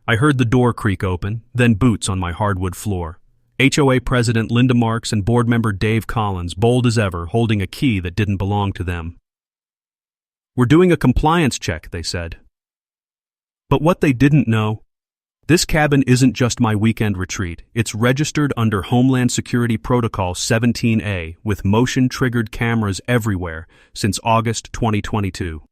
I heard the door creak open, then boots on my hardwood floor. HOA President Linda Marks and board member Dave Collins, bold as ever, holding a key that didn't belong to them. "We're doing a compliance check," they said. But what they didn't know, this cabin isn't just my weekend retreat. It's registered under Homeland Security Protocol 17A with motion-triggered cameras everywhere since August 2022.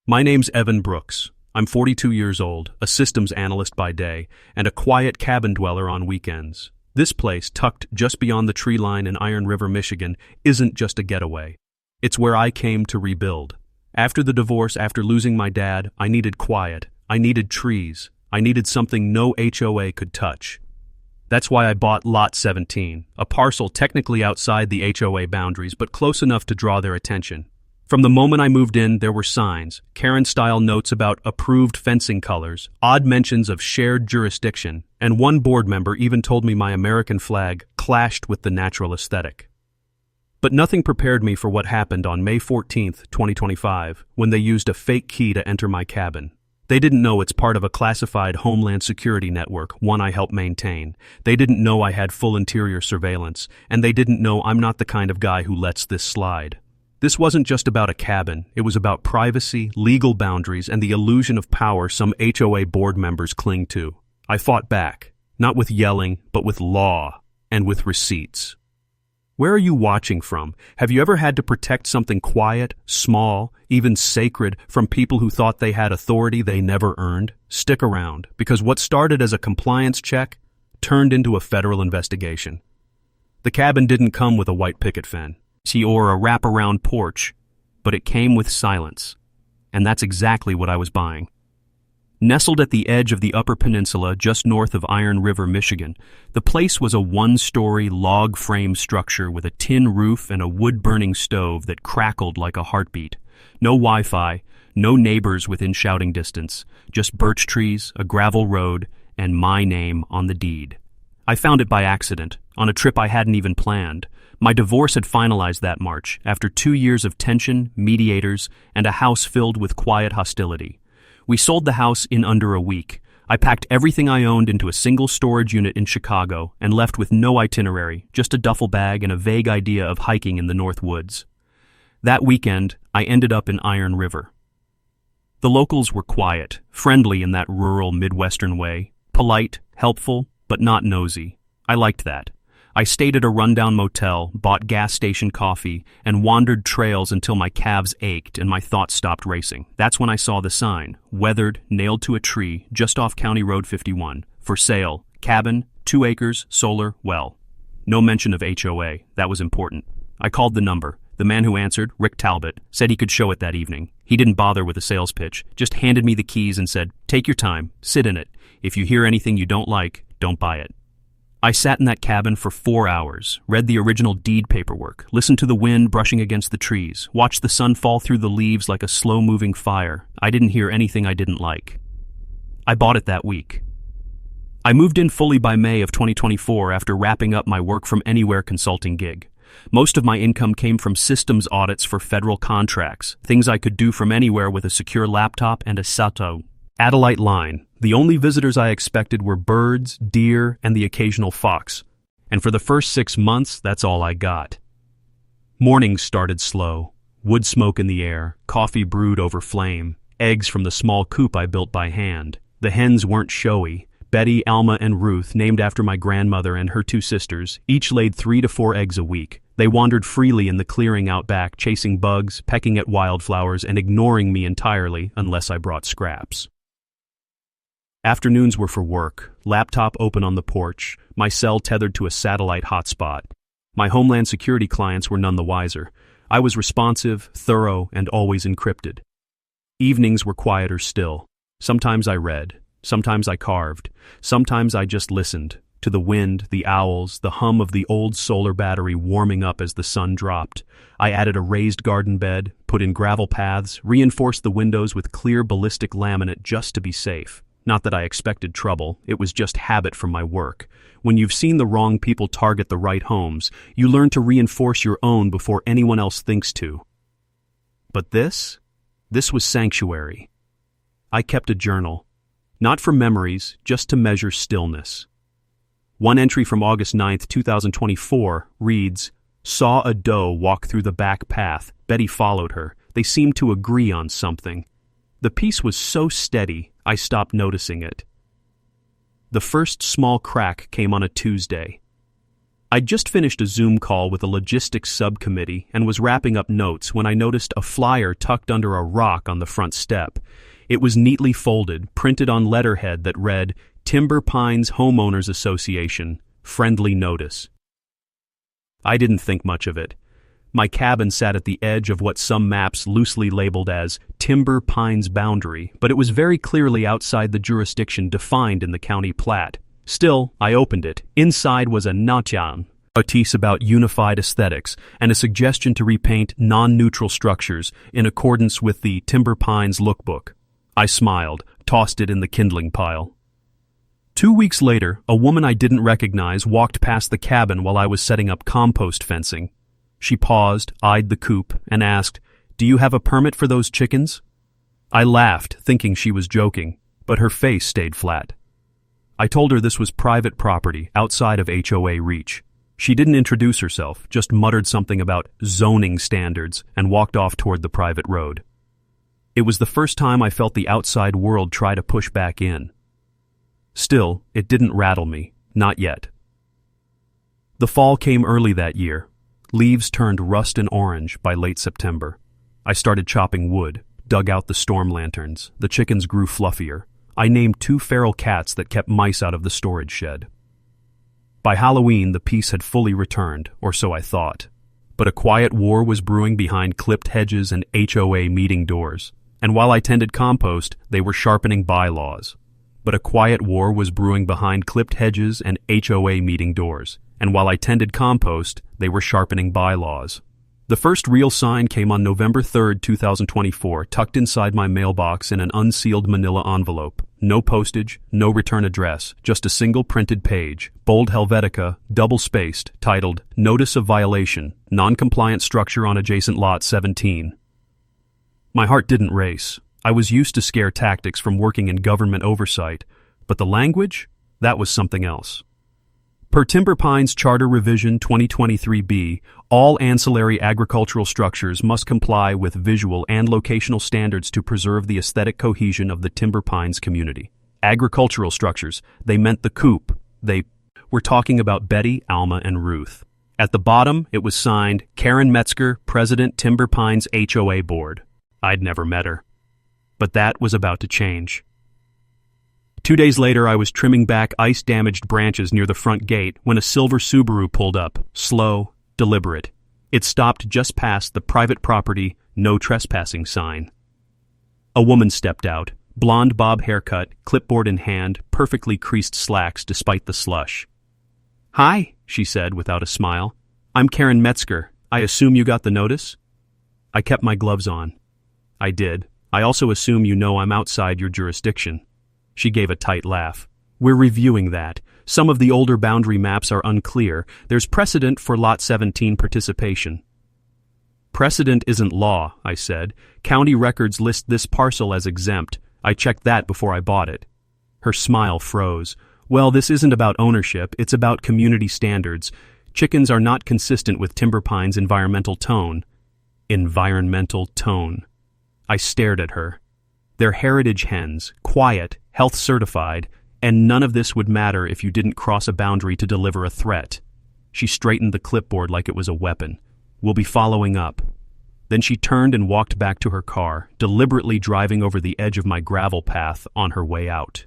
My name's Evan Brooks. I'm 42 years old, a systems analyst by day, and a quiet cabin dweller on weekends. This place, tucked just beyond the tree line in Iron River, Michigan, isn't just a getaway. It's where I came to rebuild. After the divorce, after losing my dad, I needed quiet. I needed trees. I needed something no HOA could touch. That's why I bought Lot 17, a parcel technically outside the HOA boundaries, but close enough to draw their attention. From the moment I moved in, there were signs, Karen-style notes about approved fencing colors, odd mentions of shared jurisdiction, and one board member even told me my American flag clashed with the natural aesthetic. But nothing prepared me for what happened on May 14th, 2025, when they used a fake key to enter my cabin. They didn't know it's part of a classified Homeland Security network, one I help maintain. They didn't know I had full interior surveillance, and they didn't know I'm not the kind of guy who lets this slide. This wasn't just about a cabin, it was about privacy, legal boundaries, and the illusion of power some HOA board members cling to. I fought back, not with yelling, but with law, and with receipts. Where are you watching from? Have you ever had to protect something quiet, small, even sacred from people who thought they had authority they never earned? Stick around, because what started as a compliance check turned into a federal investigation. The cabin didn't come with a white picket fence or a wraparound porch, but it came with silence. And that's exactly what I was buying. Nestled at the edge of the Upper Peninsula, just north of Iron River, Michigan, the place was a one-story log frame structure with a tin roof and a wood-burning stove that crackled like a heartbeat. No Wi-Fi, no neighbors within shouting distance, just birch trees, a gravel road, and my name on the deed. I found it by accident, on a trip I hadn't even planned. My divorce had finalized that March, after 2 years of tension, mediators, and a house filled with quiet hostility. We sold the house in under a week. I packed everything I owned into a single storage unit in Chicago and left with no itinerary, just a duffel bag and a vague idea of hiking in the North Woods. That weekend, I ended up in Iron River. The locals were quiet, friendly in that rural Midwestern way, polite, helpful, but not nosy. I liked that. I stayed at a rundown motel, bought gas station coffee, and wandered trails until my calves ached and my thoughts stopped racing. That's when I saw the sign, weathered, nailed to a tree, just off County Road 51. For sale, cabin, 2 acres, solar, well. No mention of HOA, that was important. I called the number. The man who answered, Rick Talbot, said he could show it that evening. He didn't bother with a sales pitch, just handed me the keys and said, "Take your time, sit in it. If you hear anything you don't like, don't buy it." I sat in that cabin for 4 hours, read the original deed paperwork, listened to the wind brushing against the trees, watched the sun fall through the leaves like a slow-moving fire. I didn't hear anything I didn't like. I bought it that week. I moved in fully by May of 2024 after wrapping up my work from anywhere consulting gig. Most of my income came from systems audits for federal contracts, things I could do from anywhere with a secure laptop and a satellite line. The only visitors I expected were birds, deer, and the occasional fox. And for the first 6 months, that's all I got. Mornings started slow. Wood smoke in the air, coffee brewed over flame, eggs from the small coop I built by hand. The hens weren't showy. Betty, Alma, and Ruth, named after my grandmother and her 2 sisters, each laid 3 to 4 eggs a week. They wandered freely in the clearing out back, chasing bugs, pecking at wildflowers, and ignoring me entirely unless I brought scraps. Afternoons were for work, laptop open on the porch, my cell tethered to a satellite hotspot. My Homeland Security clients were none the wiser. I was responsive, thorough, and always encrypted. Evenings were quieter still. Sometimes I read, sometimes I carved, sometimes I just listened, to the wind, the owls, the hum of the old solar battery warming up as the sun dropped. I added a raised garden bed, put in gravel paths, reinforced the windows with clear ballistic laminate just to be safe. Not that I expected trouble, it was just habit from my work. When you've seen the wrong people target the right homes, you learn to reinforce your own before anyone else thinks to. But this was sanctuary. I kept a journal. Not for memories, just to measure stillness. One entry from August 9, 2024, reads, "Saw a doe walk through the back path. Betty followed her. They seemed to agree on something. The piece was so steady, I stopped noticing it." The first small crack came on a Tuesday. I'd just finished a Zoom call with a logistics subcommittee and was wrapping up notes when I noticed a flyer tucked under a rock on the front step. It was neatly folded, printed on letterhead that read, "Timber Pines Homeowners Association, Friendly Notice." I didn't think much of it. My cabin sat at the edge of what some maps loosely labeled as Timber Pines boundary, but it was very clearly outside the jurisdiction defined in the county plat. Still, I opened it. Inside was a notice about unified aesthetics and a suggestion to repaint non-neutral structures in accordance with the Timber Pines lookbook. I smiled, tossed it in the kindling pile. 2 weeks later, a woman I didn't recognize walked past the cabin while I was setting up compost fencing. She paused, eyed the coop, and asked, "Do you have a permit for those chickens?" I laughed, thinking she was joking, but her face stayed flat. I told her this was private property outside of HOA reach. She didn't introduce herself, just muttered something about zoning standards and walked off toward the private road. It was the first time I felt the outside world try to push back in. Still, it didn't rattle me, not yet. The fall came early that year. Leaves turned rust and orange by late September. I started chopping wood, dug out the storm lanterns. The chickens grew fluffier. I named 2 feral cats that kept mice out of the storage shed. By Halloween, the peace had fully returned, or so I thought. But a quiet war was brewing behind clipped hedges and HOA meeting doors. And while I tended compost, they were sharpening bylaws. But a quiet war was brewing behind clipped hedges and HOA meeting doors. And while I tended compost, they were sharpening bylaws. The first real sign came on November 3, 2024, tucked inside my mailbox in an unsealed manila envelope. No postage, no return address, just a single printed page, bold Helvetica, double-spaced, titled, "Notice of Violation, Non-Compliant Structure on Adjacent Lot 17. My heart didn't race. I was used to scare tactics from working in government oversight, but the language? That was something else. Per Timber Pines Charter Revision 2023B, all ancillary agricultural structures must comply with visual and locational standards to preserve the aesthetic cohesion of the Timber Pines community. Agricultural structures, they meant the coop. They were talking about Betty, Alma, and Ruth. At the bottom, it was signed, Karen Metzger, President, Timber Pines HOA Board. I'd never met her. But that was about to change. 2 days later, I was trimming back ice-damaged branches near the front gate when a silver Subaru pulled up, slow, deliberate. It stopped just past the private property, no trespassing sign. A woman stepped out, blonde bob haircut, clipboard in hand, perfectly creased slacks despite the slush. "Hi," she said without a smile. "I'm Karen Metzger. I assume you got the notice?" I kept my gloves on. "I did. I also assume you know I'm outside your jurisdiction." She gave a tight laugh. "We're reviewing that. Some of the older boundary maps are unclear. There's precedent for Lot 17 participation." "Precedent isn't law," I said. "County records list this parcel as exempt. I checked that before I bought it." Her smile froze. "Well, this isn't about ownership. It's about community standards. Chickens are not consistent with Timber Pines' environmental tone." Environmental tone. I stared at her. They're heritage hens, quiet, health certified, and none of this would matter if you didn't cross a boundary to deliver a threat. She straightened the clipboard like it was a weapon. "We'll be following up." Then she turned and walked back to her car, deliberately driving over the edge of my gravel path on her way out.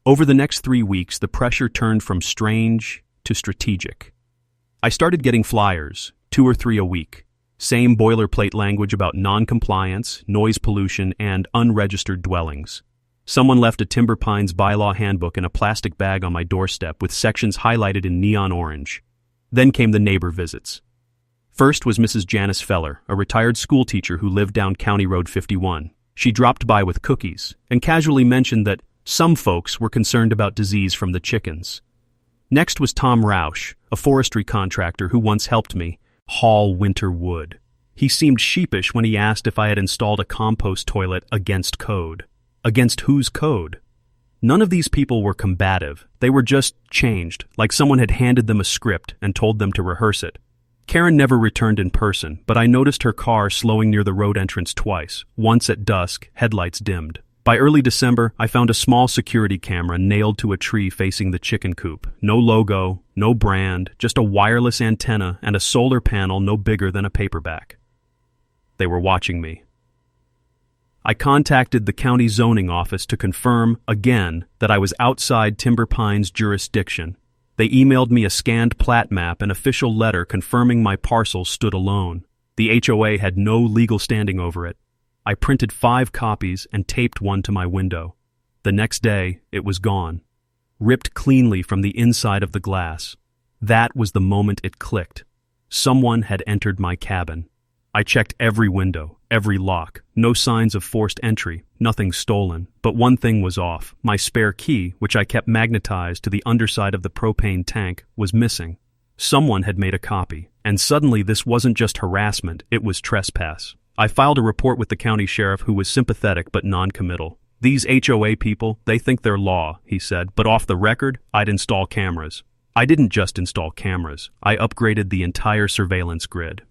Over the next 3 weeks, the pressure turned from strange to strategic. I started getting flyers, 2 or 3 a week. Same boilerplate language about non-compliance, noise pollution, and unregistered dwellings. Someone left a Timber Pines bylaw handbook in a plastic bag on my doorstep with sections highlighted in neon orange. Then came the neighbor visits. First was Mrs. Janice Feller, a retired school teacher who lived down County Road 51. She dropped by with cookies and casually mentioned that some folks were concerned about disease from the chickens. Next was Tom Rausch, a forestry contractor who once helped me haul winter wood. He seemed sheepish when he asked if I had installed a compost toilet against code. Against whose code? None of these people were combative. They were just changed, like someone had handed them a script and told them to rehearse it. Karen never returned in person, but I noticed her car slowing near the road entrance twice, once at dusk, headlights dimmed. By early December, I found a small security camera nailed to a tree facing the chicken coop. No logo, no brand, just a wireless antenna and a solar panel no bigger than a paperback. They were watching me. I contacted the county zoning office to confirm, again, that I was outside Timber Pines' jurisdiction. They emailed me a scanned plat map and official letter confirming my parcel stood alone. The HOA had no legal standing over it. I printed 5 copies and taped one to my window. The next day, it was gone, ripped cleanly from the inside of the glass. That was the moment it clicked. Someone had entered my cabin. I checked every window, every lock, no signs of forced entry, nothing stolen. But one thing was off. My spare key, which I kept magnetized to the underside of the propane tank, was missing. Someone had made a copy, and suddenly this wasn't just harassment, it was trespass. I filed a report with the county sheriff, who was sympathetic but non-committal. These HOA people, they think they're law, he said, but off the record, I'd install cameras. I didn't just install cameras, I upgraded the entire surveillance grid.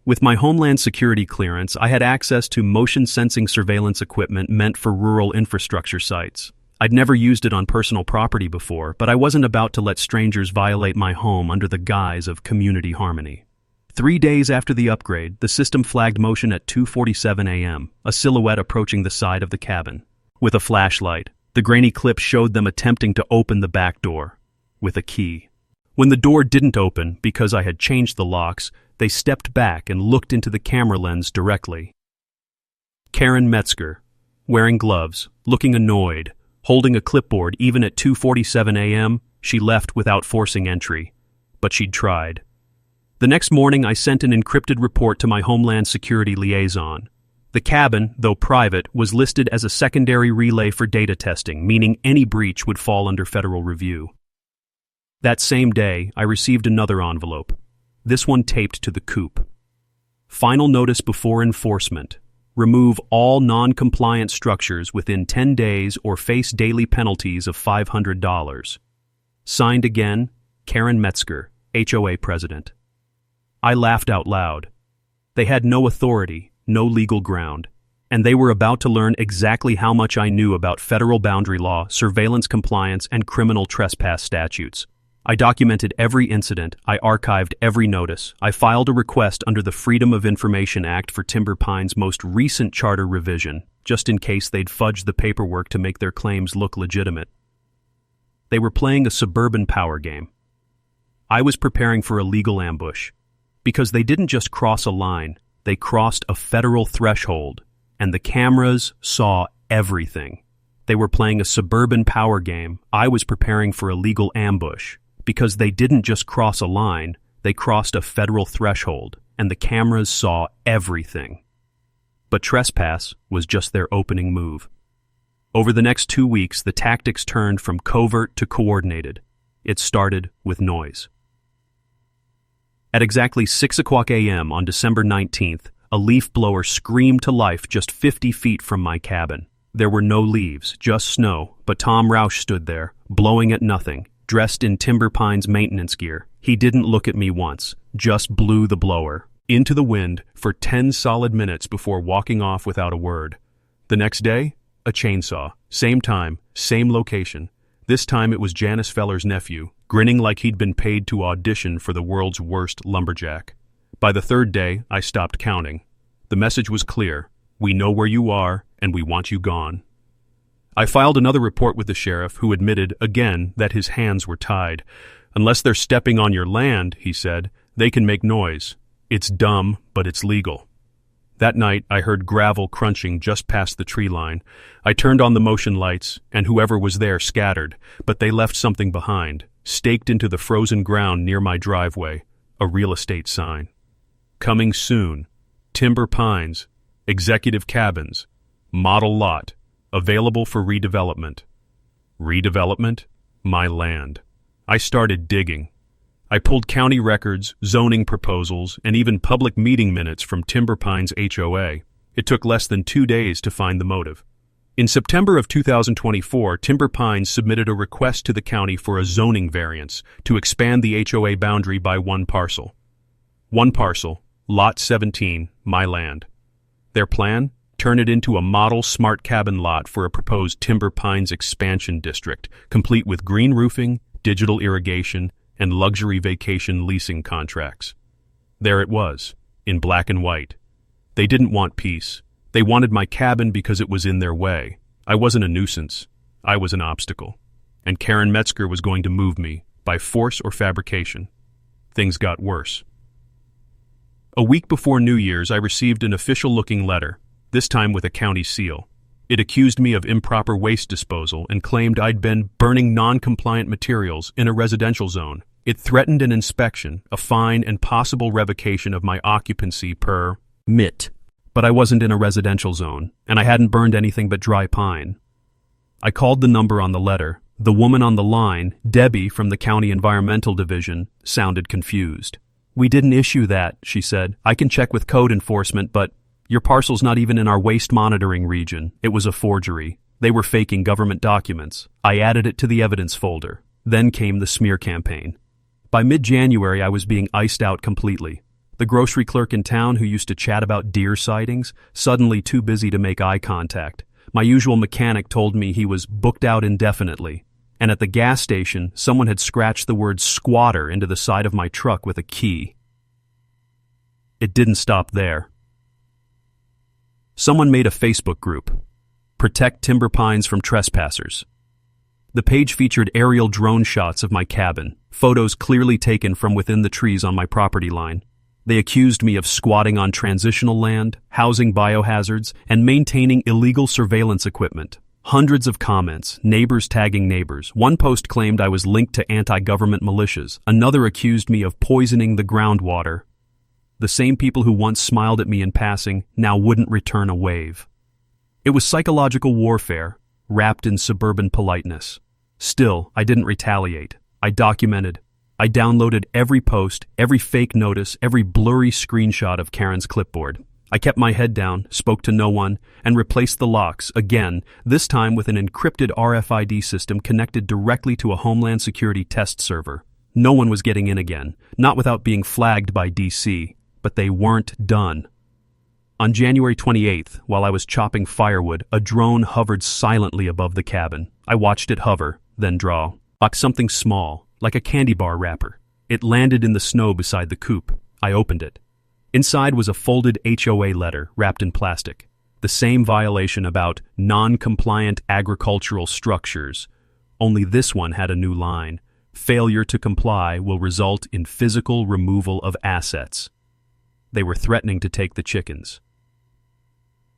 With my Homeland Security clearance, I had access to motion-sensing surveillance equipment meant for rural infrastructure sites. I'd never used it on personal property before, but I wasn't about to let strangers violate my home under the guise of community harmony. 3 days after the upgrade, the system flagged motion at 2:47 a.m., a silhouette approaching the side of the cabin. With a flashlight, the grainy clip showed them attempting to open the back door with a key. When the door didn't open because I had changed the locks, they stepped back and looked into the camera lens directly. Karen Metzger, wearing gloves, looking annoyed, holding a clipboard even at 2:47 a.m., she left without forcing entry. But she'd tried. The next morning, I sent an encrypted report to my Homeland Security liaison. The cabin, though private, was listed as a secondary relay for data testing, meaning any breach would fall under federal review. That same day, I received another envelope, this one taped to the coop. Final notice before enforcement. Remove all non-compliant structures within 10 days or face daily penalties of $500. Signed again, Karen Metzger, HOA President. I laughed out loud. They had no authority, no legal ground, and they were about to learn exactly how much I knew about federal boundary law, surveillance compliance, and criminal trespass statutes. I documented every incident, I archived every notice, I filed a request under the Freedom of Information Act for Timber Pines' most recent charter revision, just in case they'd fudged the paperwork to make their claims look legitimate. They were playing a suburban power game. I was preparing for a legal ambush, because they didn't just cross a line, they crossed a federal threshold, and the cameras saw everything. They were playing a suburban power game. I was preparing for a legal ambush, because they didn't just cross a line, they crossed a federal threshold, and the cameras saw everything. But trespass was just their opening move. Over the next 2 weeks, the tactics turned from covert to coordinated. It started with noise. At exactly 6 o'clock a.m. on December 19th, a leaf blower screamed to life just 50 feet from my cabin. There were no leaves, just snow, but Tom Roush stood there, blowing at nothing, dressed in Timber Pines maintenance gear. He didn't look at me once, just blew the blower into the wind for 10 solid minutes before walking off without a word. The next day, a chainsaw. Same time, same location. This time it was Janice Feller's nephew, grinning like he'd been paid to audition for the world's worst lumberjack. By the 3rd day, I stopped counting. The message was clear. We know where you are, and we want you gone. I filed another report with the sheriff, who admitted, again, that his hands were tied. Unless they're stepping on your land, he said, they can make noise. It's dumb, but it's legal. That night, I heard gravel crunching just past the tree line. I turned on the motion lights, and whoever was there scattered, but they left something behind, staked into the frozen ground near my driveway, a real estate sign. Coming soon. Timber Pines. Executive cabins. Model lot. Available for redevelopment. Redevelopment? My land. I started digging. I pulled county records, zoning proposals, and even public meeting minutes from Timber Pines HOA. It took less than 2 days to find the motive. In September of 2024, Timber Pines submitted a request to the county for a zoning variance to expand the HOA boundary by one parcel. One parcel, Lot 17, my land. Their plan? Turn it into a model smart cabin lot for a proposed Timber Pines expansion district, complete with green roofing, digital irrigation, and luxury vacation leasing contracts. There it was, in black and white. They didn't want peace. They wanted my cabin because it was in their way. I wasn't a nuisance. I was an obstacle. And Karen Metzger was going to move me, by force or fabrication. Things got worse. A week before New Year's, I received an official-looking letter, this time with a county seal. It accused me of improper waste disposal and claimed I'd been burning non-compliant materials in a residential zone. It threatened an inspection, a fine, and possible revocation of my occupancy per MIT. But I wasn't in a residential zone, and I hadn't burned anything but dry pine. I called the number on the letter. The woman on the line, Debbie from the County Environmental Division, sounded confused. "We didn't issue that," she said. "I can check with code enforcement, but your parcel's not even in our waste monitoring region. It was a forgery. They were faking government documents. I added it to the evidence folder." Then came the smear campaign. By mid-January, I was being iced out completely. The grocery clerk in town who used to chat about deer sightings, suddenly too busy to make eye contact. My usual mechanic told me he was booked out indefinitely. And at the gas station, someone had scratched the word squatter into the side of my truck with a key. It didn't stop there. Someone made a Facebook group, Protect Timber Pines from Trespassers. The page featured aerial drone shots of my cabin, photos clearly taken from within the trees on my property line. They accused me of squatting on transitional land, housing biohazards, and maintaining illegal surveillance equipment. Hundreds of comments, neighbors tagging neighbors. One post claimed I was linked to anti-government militias. Another accused me of poisoning the groundwater. The same people who once smiled at me in passing now wouldn't return a wave. It was psychological warfare, wrapped in suburban politeness. Still, I didn't retaliate. I documented. I downloaded every post, every fake notice, every blurry screenshot of Karen's clipboard. I kept my head down, spoke to no one, and replaced the locks, again, this time with an encrypted RFID system connected directly to a Homeland Security test server. No one was getting in again, not without being flagged by DC, but they weren't done. On January 28th, while I was chopping firewood, a drone hovered silently above the cabin. I watched it hover, then draw. Like something small, like a candy bar wrapper. It landed in the snow beside the coop. I opened it. Inside was a folded HOA letter wrapped in plastic. The same violation about non-compliant agricultural structures. Only this one had a new line. Failure to comply will result in physical removal of assets. They were threatening to take the chickens.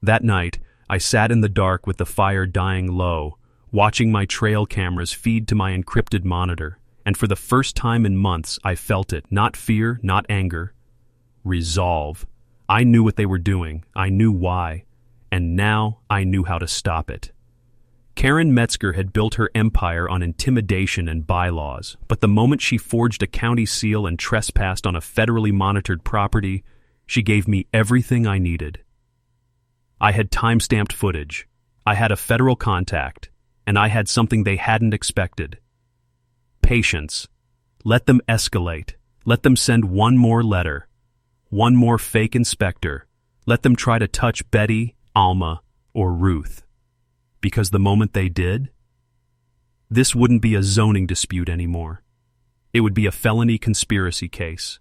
That night, I sat in the dark with the fire dying low, watching my trail cameras feed to my encrypted monitor. And for the first time in months, I felt it. Not fear, not anger. Resolve. I knew what they were doing. I knew why. And now I knew how to stop it. Karen Metzger had built her empire on intimidation and bylaws, but the moment she forged a county seal and trespassed on a federally monitored property, she gave me everything I needed. I had time-stamped footage. I had a federal contact. And I had something they hadn't expected. Patience. Let them escalate. Let them send one more letter. One more fake inspector. Let them try to touch Betty, Alma, or Ruth. Because the moment they did, this wouldn't be a zoning dispute anymore. It would be a felony conspiracy case.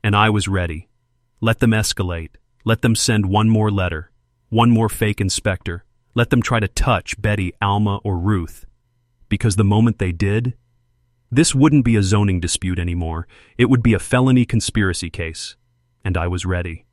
And I was ready. Let them escalate. Let them send one more letter. One more fake inspector. Let them try to touch Betty, Alma, or Ruth. Because the moment they did, this wouldn't be a zoning dispute anymore. It would be a felony conspiracy case. And I was ready.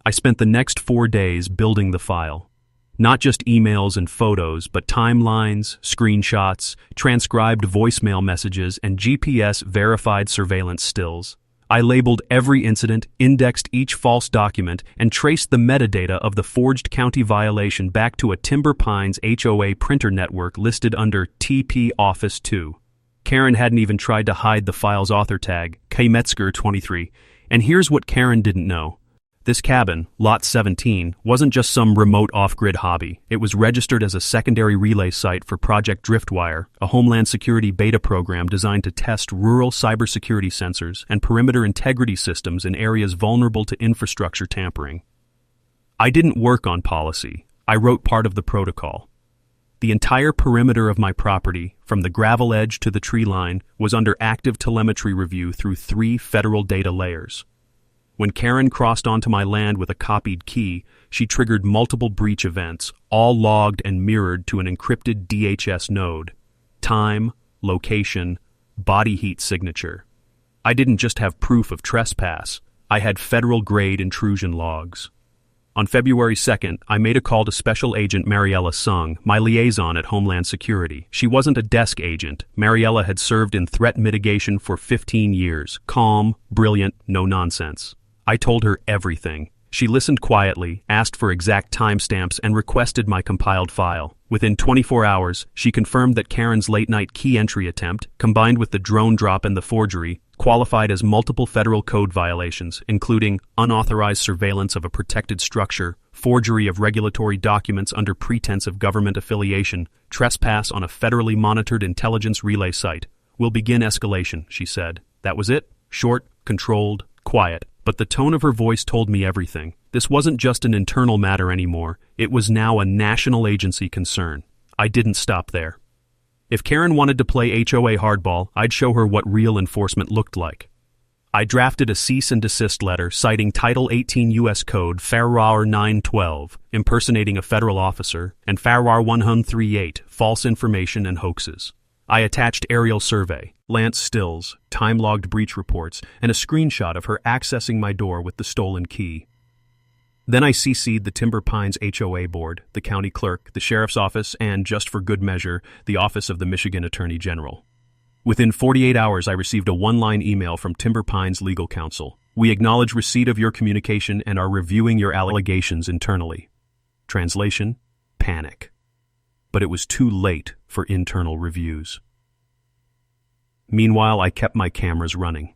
I spent the next 4 days building the file. Not just emails and photos, but timelines, screenshots, transcribed voicemail messages, and GPS-verified surveillance stills. I labeled every incident, indexed each false document, and traced the metadata of the forged county violation back to a Timber Pines HOA printer network listed under TP Office 2. Karen hadn't even tried to hide the file's author tag, K. Metzger 23, and here's what Karen didn't know. This cabin, Lot 17, wasn't just some remote off-grid hobby. It was registered as a secondary relay site for Project Driftwire, a Homeland Security beta program designed to test rural cybersecurity sensors and perimeter integrity systems in areas vulnerable to infrastructure tampering. I didn't work on policy. I wrote part of the protocol. The entire perimeter of my property, from the gravel edge to the tree line, was under active telemetry review through 3 federal data layers. When Karen crossed onto my land with a copied key, she triggered multiple breach events, all logged and mirrored to an encrypted DHS node. Time, location, body heat signature. I didn't just have proof of trespass. I had federal-grade intrusion logs. On February 2nd, I made a call to Special Agent Mariella Sung, my liaison at Homeland Security. She wasn't a desk agent. Mariella had served in threat mitigation for 15 years. Calm, brilliant, no nonsense. I told her everything. She listened quietly, asked for exact timestamps, and requested my compiled file. Within 24 hours, she confirmed that Karen's late-night key entry attempt, combined with the drone drop and the forgery, qualified as multiple federal code violations, including unauthorized surveillance of a protected structure, forgery of regulatory documents under pretense of government affiliation, trespass on a federally monitored intelligence relay site. We'll begin escalation, she said. That was it. Short, controlled, quiet. But the tone of her voice told me everything. This wasn't just an internal matter anymore. It was now a national agency concern. I didn't stop there. If Karen wanted to play HOA hardball, I'd show her what real enforcement looked like. I drafted a cease and desist letter citing Title 18 U.S. Code FAR 912, impersonating a federal officer, and FAR 138, false information and hoaxes. I attached aerial survey, Lance stills, time-logged breach reports, and a screenshot of her accessing my door with the stolen key. Then I CC'd the Timber Pines HOA board, the county clerk, the sheriff's office, and, just for good measure, the office of the Michigan Attorney General. Within 48 hours, I received a one-line email from Timber Pines legal counsel. We acknowledge receipt of your communication and are reviewing your allegations internally. Translation: panic. But it was too late for internal reviews. Meanwhile, I kept my cameras running.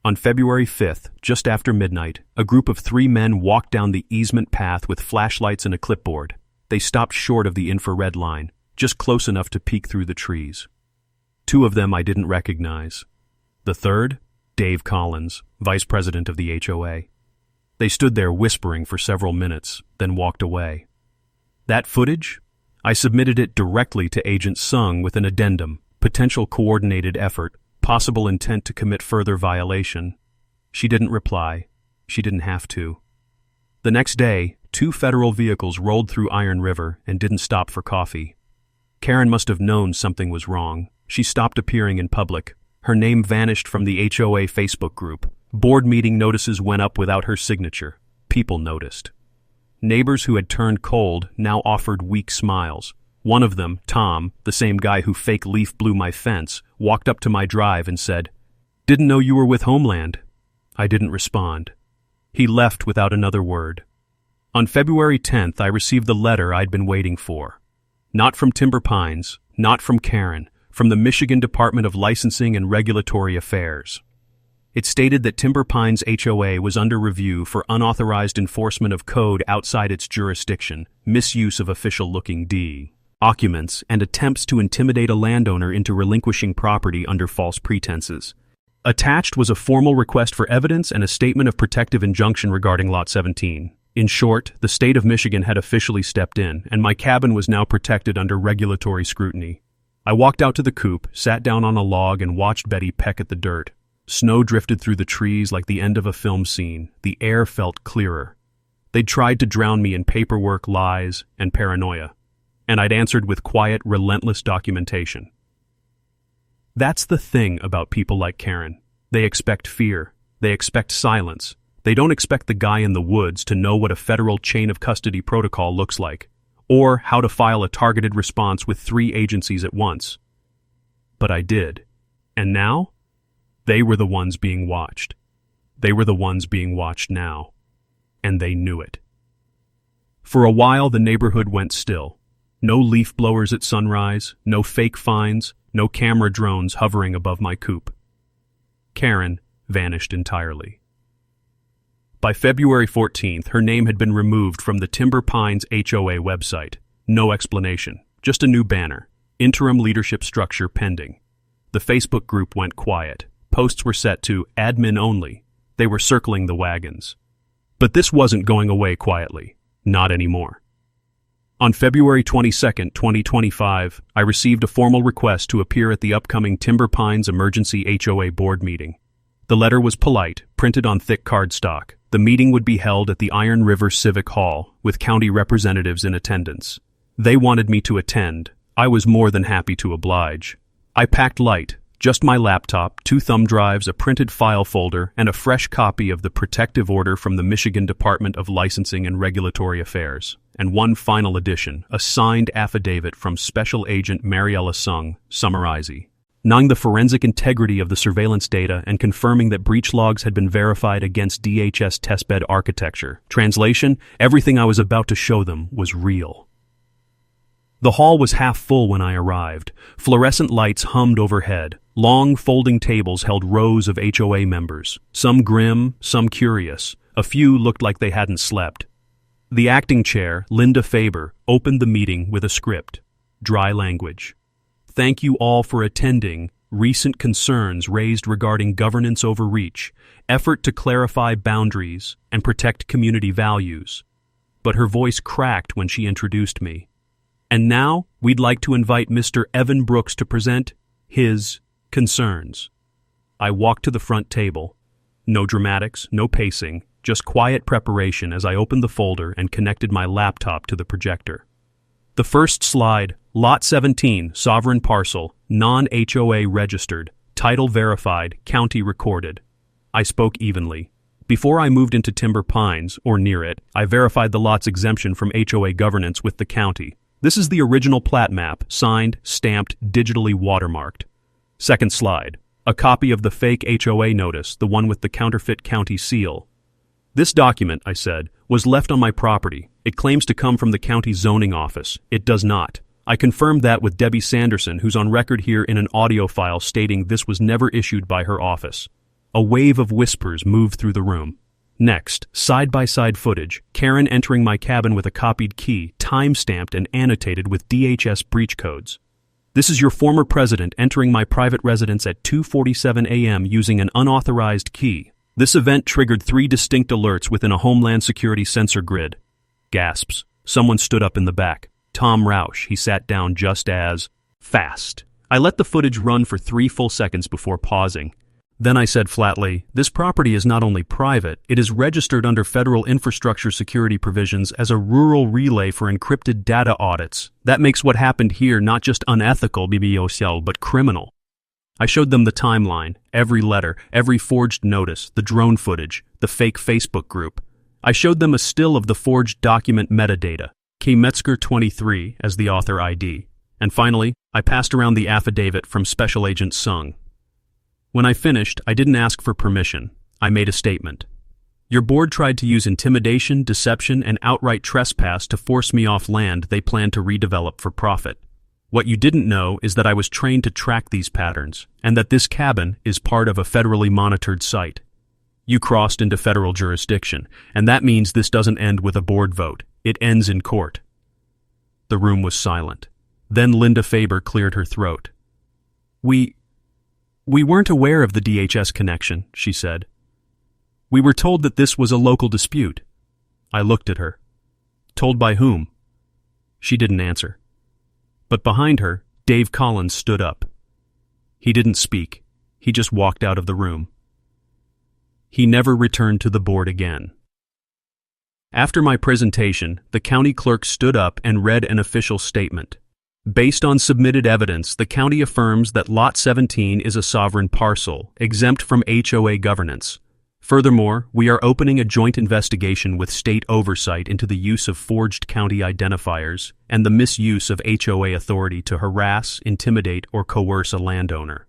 On February 5th, just after midnight, a group of 3 men walked down the easement path with flashlights and a clipboard. They stopped short of the infrared line, just close enough to peek through the trees. 2 of them I didn't recognize. The third, Dave Collins, vice president of the HOA. They stood there whispering for several minutes, then walked away. That footage? I submitted it directly to Agent Sung with an addendum: potential coordinated effort, possible intent to commit further violation. She didn't reply. She didn't have to. The next day, 2 federal vehicles rolled through Iron River and didn't stop for coffee. Karen must have known something was wrong. She stopped appearing in public. Her name vanished from the HOA Facebook group. Board meeting notices went up without her signature. People noticed. Neighbors who had turned cold now offered weak smiles. One of them, Tom, the same guy who fake leaf blew my fence, walked up to my drive and said, "Didn't know you were with Homeland." I didn't respond. He left without another word. On February 10th, I received the letter I'd been waiting for. Not from Timber Pines, not from Karen, from the Michigan Department of Licensing and Regulatory Affairs. It stated that Timber Pines HOA was under review for unauthorized enforcement of code outside its jurisdiction, misuse of official-looking documents, and attempts to intimidate a landowner into relinquishing property under false pretenses. Attached was a formal request for evidence and a statement of protective injunction regarding Lot 17. In short, the state of Michigan had officially stepped in, and my cabin was now protected under regulatory scrutiny. I walked out to the coop, sat down on a log, and watched Betty peck at the dirt. Snow drifted through the trees like the end of a film scene. The air felt clearer. They'd tried to drown me in paperwork, lies, and paranoia, and I'd answered with quiet, relentless documentation. That's the thing about people like Karen. They expect fear. They expect silence. They don't expect the guy in the woods to know what a federal chain of custody protocol looks like, or how to file a targeted response with 3 agencies at once. But I did. And now? They were the ones being watched. They were the ones being watched now. And they knew it. For a while, the neighborhood went still. No leaf blowers at sunrise, no fake fines, no camera drones hovering above my coop. Karen vanished entirely. By February 14th, her name had been removed from the Timber Pines HOA website. No explanation, just a new banner. Interim leadership structure pending. The Facebook group went quiet. Posts were set to admin only. They were circling the wagons. But this wasn't going away quietly. Not anymore. On February 22, 2025, I received a formal request to appear at the upcoming Timber Pines Emergency HOA Board meeting. The letter was polite, printed on thick cardstock. The meeting would be held at the Iron River Civic Hall, with county representatives in attendance. They wanted me to attend. I was more than happy to oblige. I packed light, just my laptop, 2 thumb drives, a printed file folder, and a fresh copy of the protective order from the Michigan Department of Licensing and Regulatory Affairs, and one final addition, a signed affidavit from Special Agent Mariella Sung, summarizing the forensic integrity of the surveillance data and confirming that breach logs had been verified against DHS testbed architecture. Translation, everything I was about to show them was real. The hall was half full when I arrived. Fluorescent lights hummed overhead. Long folding tables held rows of HOA members, some grim, some curious. A few looked like they hadn't slept. The acting chair, Linda Faber, opened the meeting with a script. Dry language. Thank you all for attending. Recent concerns raised regarding governance overreach, effort to clarify boundaries, and protect community values. But her voice cracked when she introduced me. And now, we'd like to invite Mr. Evan Brooks to present his concerns. I walked to the front table. No dramatics, no pacing, just quiet preparation as I opened the folder and connected my laptop to the projector. The first slide, Lot 17, Sovereign Parcel, non-HOA registered, title verified, county recorded. I spoke evenly. Before I moved into Timber Pines, or near it, I verified the lot's exemption from HOA governance with the county. This is the original plat map, signed, stamped, digitally watermarked. Second slide, a copy of the fake HOA notice, the one with the counterfeit county seal. This document, I said, was left on my property. It claims to come from the county zoning office. It does not. I confirmed that with Debbie Sanderson, who's on record here in an audio file stating this was never issued by her office. A wave of whispers moved through the room. Next, side-by-side footage, Karen entering my cabin with a copied key, time-stamped and annotated with DHS breach codes. This is your former president entering my private residence at 2:47 a.m. using an unauthorized key. This event triggered 3 distinct alerts within a Homeland Security sensor grid. Gasps. Someone stood up in the back. Tom Roush. He sat down just as fast. I let the footage run for 3 full seconds before pausing. Then I said flatly, this property is not only private, it is registered under federal infrastructure security provisions as a rural relay for encrypted data audits. That makes what happened here not just unethical, BBOCL, but criminal. I showed them the timeline, every letter, every forged notice, the drone footage, the fake Facebook group. I showed them a still of the forged document metadata, K. Metzger 23 as the author ID. And finally, I passed around the affidavit from Special Agent Sung. When I finished, I didn't ask for permission. I made a statement. Your board tried to use intimidation, deception, and outright trespass to force me off land they planned to redevelop for profit. What you didn't know is that I was trained to track these patterns, and that this cabin is part of a federally monitored site. You crossed into federal jurisdiction, and that means this doesn't end with a board vote. It ends in court. The room was silent. Then Linda Faber cleared her throat. We weren't aware of the DHS connection, she said. We were told that this was a local dispute. I looked at her. Told by whom? She didn't answer. But behind her, Dave Collins stood up. He didn't speak. He just walked out of the room. He never returned to the board again. After my presentation, the county clerk stood up and read an official statement. Based on submitted evidence, the county affirms that Lot 17 is a sovereign parcel, exempt from HOA governance. Furthermore, we are opening a joint investigation with state oversight into the use of forged county identifiers and the misuse of HOA authority to harass, intimidate, or coerce a landowner.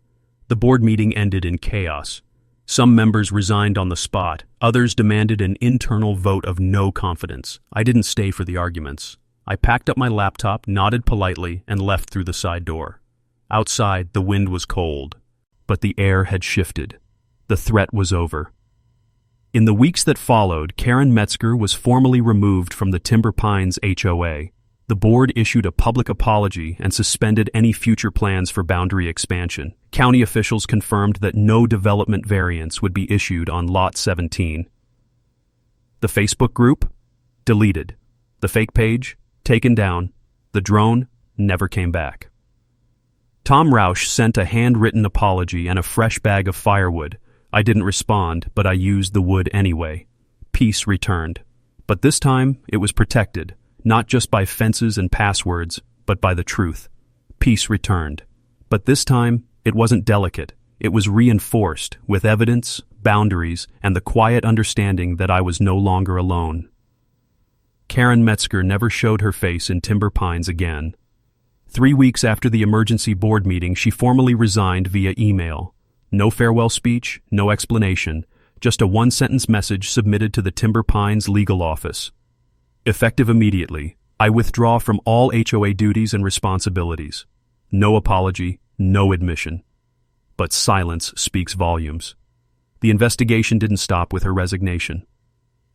The board meeting ended in chaos. Some members resigned on the spot. Others demanded an internal vote of no confidence. I didn't stay for the arguments. I packed up my laptop, nodded politely, and left through the side door. Outside, the wind was cold, but the air had shifted. The threat was over. In the weeks that followed, Karen Metzger was formally removed from the Timber Pines HOA. The board issued a public apology and suspended any future plans for boundary expansion. County officials confirmed that no development variance would be issued on Lot 17. The Facebook group? Deleted. The fake page? Taken down. The drone? Never came back. Tom Roush sent a handwritten apology and a fresh bag of firewood. I didn't respond, but I used the wood anyway. Peace returned. But this time, it was protected, not just by fences and passwords, but by the truth. Peace returned. But this time, it wasn't delicate. It was reinforced with evidence, boundaries, and the quiet understanding that I was no longer alone. Karen Metzger never showed her face in Timber Pines again. 3 weeks after the emergency board meeting, she formally resigned via email. No farewell speech, no explanation, just a one-sentence message submitted to the Timber Pines legal office. Effective immediately, I withdraw from all HOA duties and responsibilities. No apology, no admission. But silence speaks volumes. The investigation didn't stop with her resignation.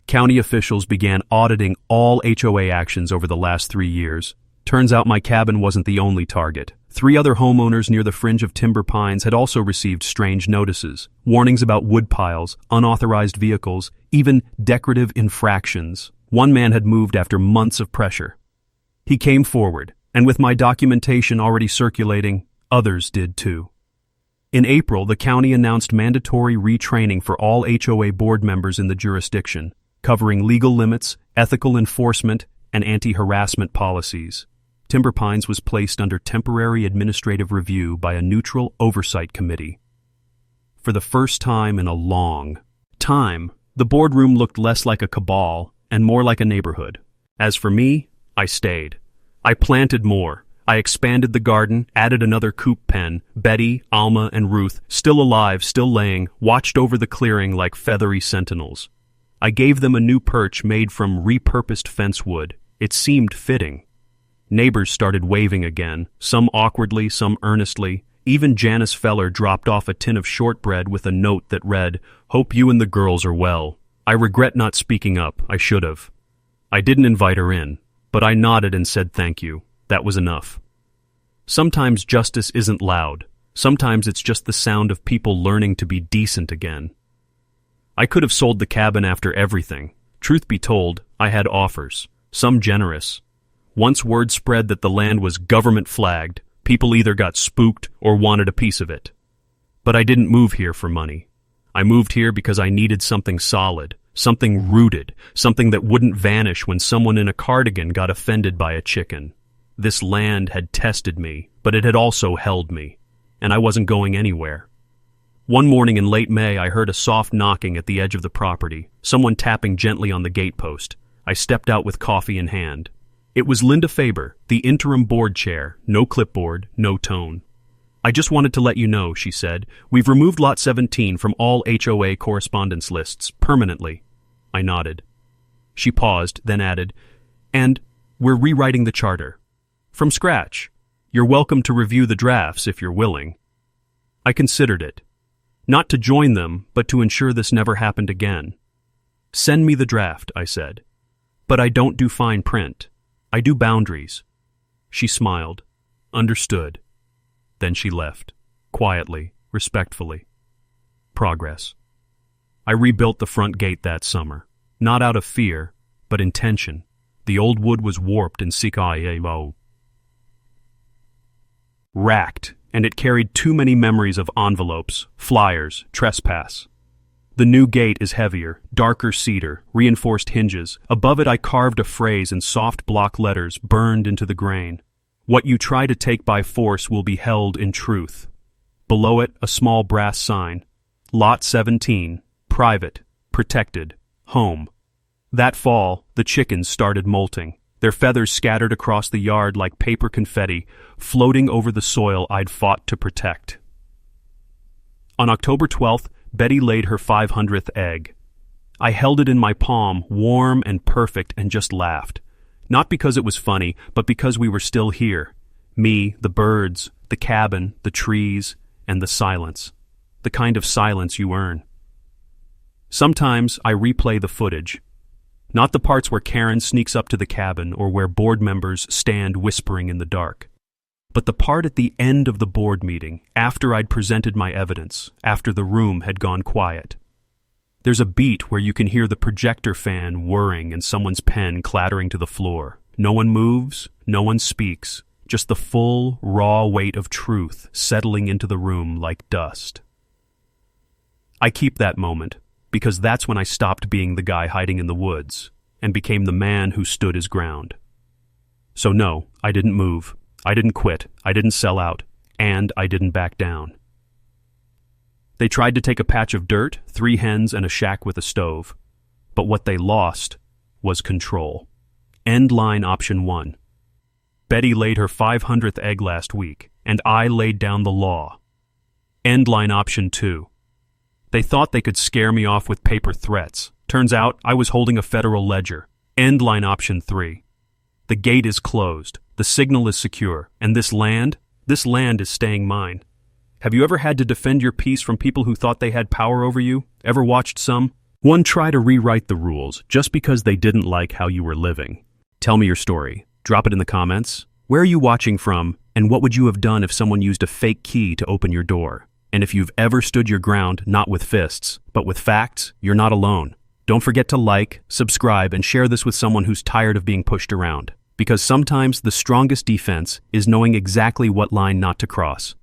County officials began auditing all HOA actions over the last 3 years. Turns out my cabin wasn't the only target. 3 other homeowners near the fringe of Timber Pines had also received strange notices, warnings about wood piles, unauthorized vehicles, even decorative infractions. One man had moved after months of pressure. He came forward, and with my documentation already circulating, others did too. In April, the county announced mandatory retraining for all HOA board members in the jurisdiction, covering legal limits, ethical enforcement, and anti-harassment policies. Timber Pines was placed under temporary administrative review by a neutral oversight committee. For the first time in a long time, the boardroom looked less like a cabal and more like a neighborhood. As for me, I stayed. I planted more. I expanded the garden, added another coop pen. Betty, Alma, and Ruth, still alive, still laying, watched over the clearing like feathery sentinels. I gave them a new perch made from repurposed fence wood. It seemed fitting. Neighbors started waving again, some awkwardly, some earnestly. Even Janice Feller dropped off a tin of shortbread with a note that read, "Hope you and the girls are well. I regret not speaking up. I should have." I didn't invite her in, but I nodded and said thank you. That was enough. Sometimes justice isn't loud. Sometimes it's just the sound of people learning to be decent again. I could have sold the cabin after everything. Truth be told, I had offers, some generous. Once word spread that the land was government flagged, people either got spooked or wanted a piece of it. But I didn't move here for money. I moved here because I needed something solid, something rooted, something that wouldn't vanish when someone in a cardigan got offended by a chicken. This land had tested me, but it had also held me, and I wasn't going anywhere. One morning in late May, I heard a soft knocking at the edge of the property, someone tapping gently on the gatepost. I stepped out with coffee in hand. It was Linda Faber, the interim board chair, no clipboard, no tone. "I just wanted to let you know," she said, "we've removed Lot 17 from all HOA correspondence lists, permanently." I nodded. She paused, then added, "And we're rewriting the charter. From scratch. You're welcome to review the drafts if you're willing." I considered it. Not to join them, but to ensure this never happened again. "Send me the draft," I said. "But I don't do fine print. I do boundaries." She smiled. Understood. Then she left, quietly, respectfully. Progress. I rebuilt the front gate that summer, not out of fear, but intention. The old wood was warped and racked, and it carried too many memories of envelopes, flyers, trespass. The new gate is heavier, darker cedar, reinforced hinges. Above it I carved a phrase in soft block letters burned into the grain. "What you try to take by force will be held in truth." Below it, a small brass sign. Lot 17, private, protected, home. That fall, the chickens started molting, their feathers scattered across the yard like paper confetti, floating over the soil I'd fought to protect. On October 12th, Betty laid her 500th egg. I held it in my palm, warm and perfect, and just laughed. Not because it was funny, but because we were still here. Me, the birds, the cabin, the trees, and the silence. The kind of silence you earn. Sometimes I replay the footage. Not the parts where Karen sneaks up to the cabin or where board members stand whispering in the dark, but the part at the end of the board meeting, after I'd presented my evidence, after the room had gone quiet. There's a beat where you can hear the projector fan whirring and someone's pen clattering to the floor. No one moves, no one speaks, just the full, raw weight of truth settling into the room like dust. I keep that moment, because that's when I stopped being the guy hiding in the woods and became the man who stood his ground. So no, I didn't move, I didn't quit, I didn't sell out, and I didn't back down. They tried to take a patch of dirt, 3 hens, and a shack with a stove, but what they lost was control. End line option 1. Betty laid her 500th egg last week, and I laid down the law. End line option 2. They thought they could scare me off with paper threats. Turns out I was holding a federal ledger. End line option 3. The gate is closed, the signal is secure, and this land is staying mine. Have you ever had to defend your peace from people who thought they had power over you? Ever watched some? One try to rewrite the rules just because they didn't like how you were living. Tell me your story. Drop it in the comments. Where are you watching from, and what would you have done if someone used a fake key to open your door? And if you've ever stood your ground, not with fists, but with facts, you're not alone. Don't forget to like, subscribe, and share this with someone who's tired of being pushed around. Because sometimes the strongest defense is knowing exactly what line not to cross.